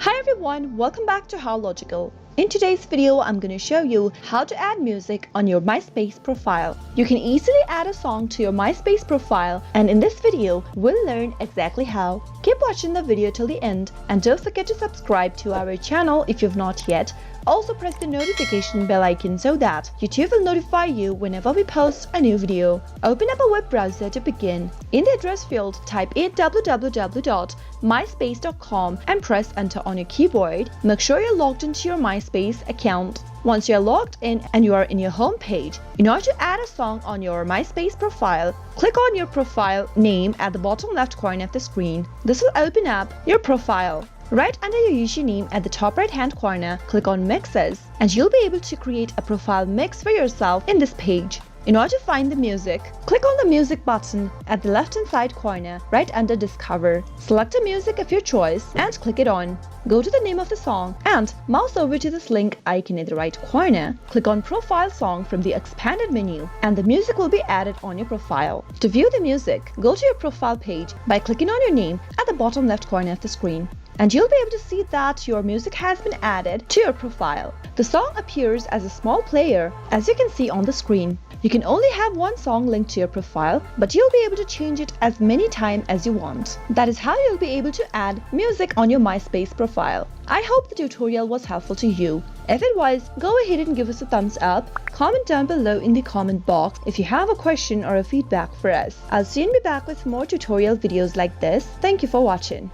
Hi everyone, welcome back to How Logical. In today's video, I'm going to show you how to add music on your MySpace profile. You can easily add a song to your MySpace profile, and in this video, we'll learn exactly how. Keep watching the video till the end and don't forget to subscribe to our channel if you've not yet. Also press the notification bell icon so that YouTube will notify you whenever we post a new video. Open up a web browser to begin. In the address field, type in www.myspace.com and press enter on your keyboard. Make sure you're logged into your MySpace account. Once you're logged in and you are in your home page, in order to add a song on your MySpace profile, click on your profile name at the bottom left corner of the screen. This will open up your profile. Right under your username at the top right hand corner, click on Mixes and you'll be able to create a profile mix for yourself in this page. In order to find the music, click on the music button at the left hand side corner right under Discover. Select a music of your choice and click it on. Go to the name of the song and mouse over to this link icon in the right corner. Click on Profile Song from the expanded menu and the music will be added on your profile. To view the music, go to your profile page by clicking on your name at the bottom left corner of the screen. And you'll be able to see that your music has been added to your profile. The song appears as a small player, as you can see on the screen. You can only have one song linked to your profile, but you'll be able to change it as many times as you want. That is how you'll be able to add music on your MySpace profile. I hope the tutorial was helpful to you. If it was, go ahead and give us a thumbs up. Comment down below in the comment box if you have a question or a feedback for us. I'll soon be back with more tutorial videos like this. Thank you for watching.